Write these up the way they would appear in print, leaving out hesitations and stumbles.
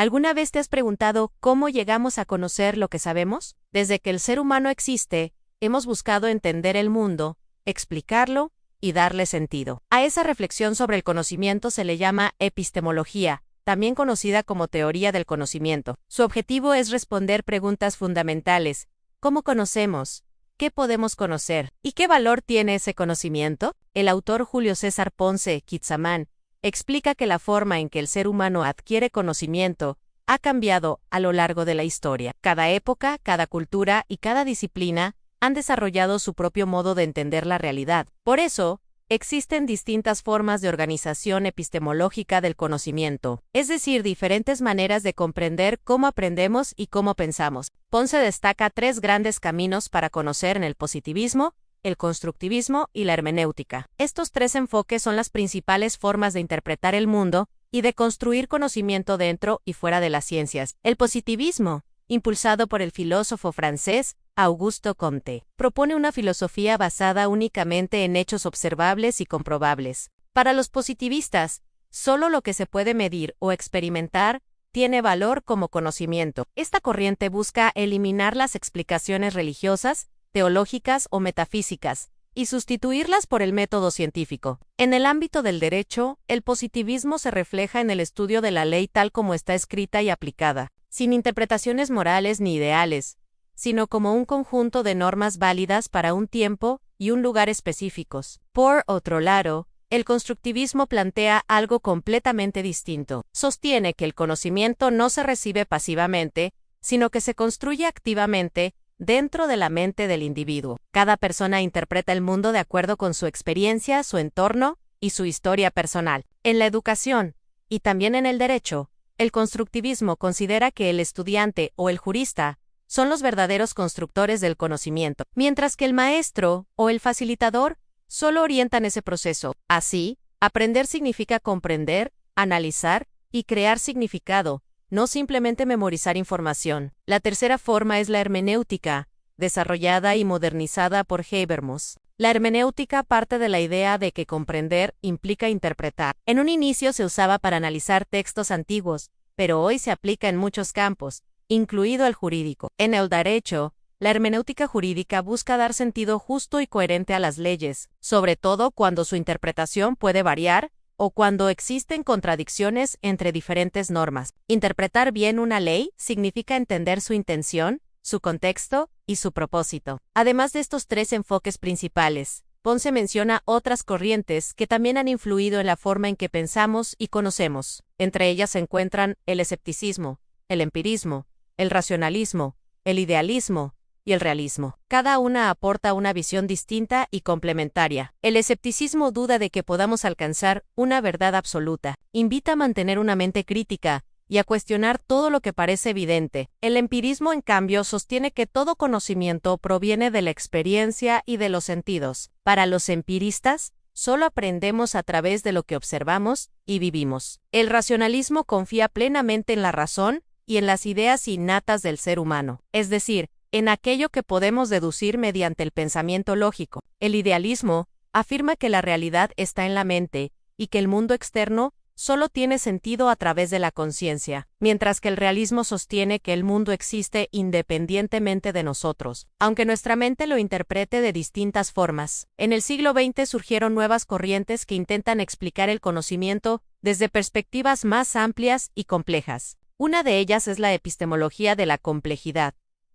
¿Alguna vez te has preguntado cómo llegamos a conocer lo que sabemos? Desde que el ser humano existe, hemos buscado entender el mundo, explicarlo y darle sentido. A esa reflexión sobre el conocimiento se le llama epistemología, también conocida como teoría del conocimiento. Su objetivo es responder preguntas fundamentales: ¿cómo conocemos? ¿Qué podemos conocer? ¿Y qué valor tiene ese conocimiento? El autor Julio César Ponce Quizamán explica que la forma en que el ser humano adquiere conocimiento ha cambiado a lo largo de la historia. Cada época, cada cultura y cada disciplina han desarrollado su propio modo de entender la realidad. Por eso, existen distintas formas de organización epistemológica del conocimiento, es decir, diferentes maneras de comprender cómo aprendemos y cómo pensamos. Ponce destaca 3 grandes caminos para conocer en el positivismo, el constructivismo y la hermenéutica. Estos 3 enfoques son las principales formas de interpretar el mundo y de construir conocimiento dentro y fuera de las ciencias. El positivismo, impulsado por el filósofo francés Auguste Comte, propone una filosofía basada únicamente en hechos observables y comprobables. Para los positivistas, solo lo que se puede medir o experimentar tiene valor como conocimiento. Esta corriente busca eliminar las explicaciones religiosas, teológicas o metafísicas, y sustituirlas por el método científico. En el ámbito del derecho, el positivismo se refleja en el estudio de la ley tal como está escrita y aplicada, sin interpretaciones morales ni ideales, sino como un conjunto de normas válidas para un tiempo y un lugar específicos. Por otro lado, el constructivismo plantea algo completamente distinto. Sostiene que el conocimiento no se recibe pasivamente, sino que se construye activamente dentro de la mente del individuo. Cada persona interpreta el mundo de acuerdo con su experiencia, su entorno y su historia personal. En la educación, y también en el derecho, el constructivismo considera que el estudiante o el jurista son los verdaderos constructores del conocimiento, mientras que el maestro o el facilitador solo orientan ese proceso. Así, aprender significa comprender, analizar y crear significado, no simplemente memorizar información. La tercera forma es la hermenéutica, desarrollada y modernizada por Habermas. La hermenéutica parte de la idea de que comprender implica interpretar. En un inicio se usaba para analizar textos antiguos, pero hoy se aplica en muchos campos, incluido el jurídico. En el derecho, la hermenéutica jurídica busca dar sentido justo y coherente a las leyes, sobre todo cuando su interpretación puede variar o cuando existen contradicciones entre diferentes normas. Interpretar bien una ley significa entender su intención, su contexto y su propósito. Además de estos 3 enfoques principales, Ponce menciona otras corrientes que también han influido en la forma en que pensamos y conocemos. Entre ellas se encuentran el escepticismo, el empirismo, el racionalismo, el idealismo y el realismo. Cada una aporta una visión distinta y complementaria. El escepticismo duda de que podamos alcanzar una verdad absoluta. Invita a mantener una mente crítica y a cuestionar todo lo que parece evidente. El empirismo, en cambio, sostiene que todo conocimiento proviene de la experiencia y de los sentidos. Para los empiristas, solo aprendemos a través de lo que observamos y vivimos. El racionalismo confía plenamente en la razón y en las ideas innatas del ser humano, es decir, en aquello que podemos deducir mediante el pensamiento lógico. El idealismo afirma que la realidad está en la mente y que el mundo externo solo tiene sentido a través de la conciencia, mientras que el realismo sostiene que el mundo existe independientemente de nosotros, aunque nuestra mente lo interprete de distintas formas. En el siglo XX surgieron nuevas corrientes que intentan explicar el conocimiento desde perspectivas más amplias y complejas. Una de ellas es la epistemología de la complejidad,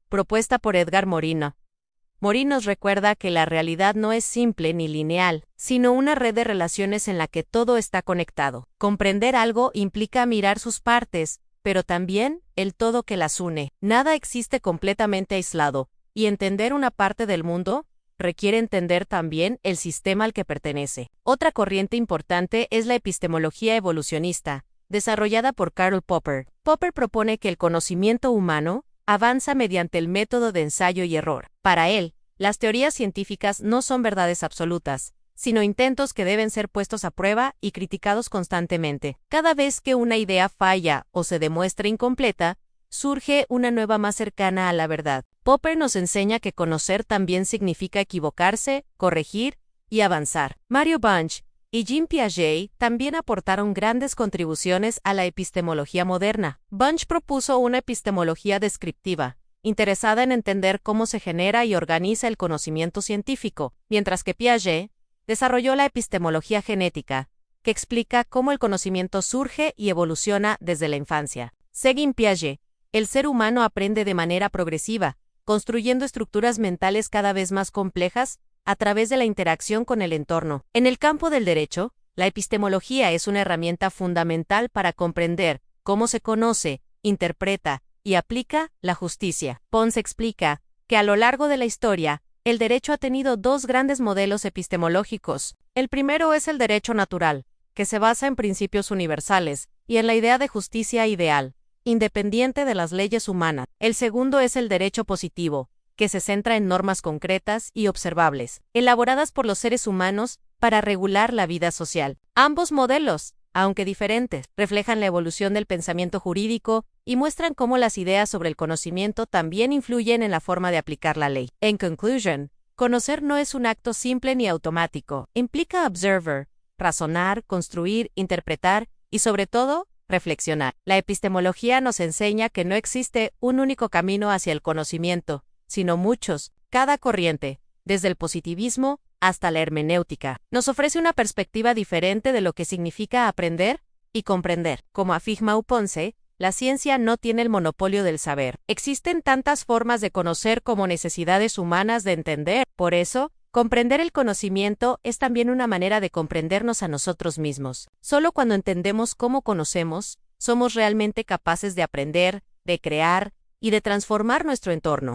propuesta por Edgar Morin. Morin nos recuerda que la realidad no es simple ni lineal, sino una red de relaciones en la que todo está conectado. Comprender algo implica mirar sus partes, pero también el todo que las une. Nada existe completamente aislado, y entender una parte del mundo requiere entender también el sistema al que pertenece. Otra corriente importante es la epistemología evolucionista, desarrollada por Karl Popper. Popper propone que el conocimiento humano avanza mediante el método de ensayo y error. Para él, las teorías científicas no son verdades absolutas, sino intentos que deben ser puestos a prueba y criticados constantemente. Cada vez que una idea falla o se demuestra incompleta, surge una nueva más cercana a la verdad. Popper nos enseña que conocer también significa equivocarse, corregir y avanzar. Mario Bunge y Jean Piaget también aportaron grandes contribuciones a la epistemología moderna. Bunge propuso una epistemología descriptiva, interesada en entender cómo se genera y organiza el conocimiento científico, mientras que Piaget desarrolló la epistemología genética, que explica cómo el conocimiento surge y evoluciona desde la infancia. Según Piaget, el ser humano aprende de manera progresiva, construyendo estructuras mentales cada vez más complejas a través de la interacción con el entorno. En el campo del derecho, la epistemología es una herramienta fundamental para comprender cómo se conoce, interpreta y aplica la justicia. Pons explica que a lo largo de la historia, el derecho ha tenido dos grandes modelos epistemológicos. El primero es el derecho natural, que se basa en principios universales y en la idea de justicia ideal, independiente de las leyes humanas. El segundo es el derecho positivo, que se centra en normas concretas y observables, elaboradas por los seres humanos para regular la vida social. Ambos modelos, aunque diferentes, reflejan la evolución del pensamiento jurídico y muestran cómo las ideas sobre el conocimiento también influyen en la forma de aplicar la ley. En conclusión, conocer no es un acto simple ni automático. Implica observar, razonar, construir, interpretar y, sobre todo, reflexionar. La epistemología nos enseña que no existe un único camino hacia el conocimiento, sino muchos. Cada corriente, desde el positivismo hasta la hermenéutica, nos ofrece una perspectiva diferente de lo que significa aprender y comprender. Como afirma Ponce, la ciencia no tiene el monopolio del saber. Existen tantas formas de conocer como necesidades humanas de entender. Por eso, comprender el conocimiento es también una manera de comprendernos a nosotros mismos. Solo cuando entendemos cómo conocemos, somos realmente capaces de aprender, de crear y de transformar nuestro entorno.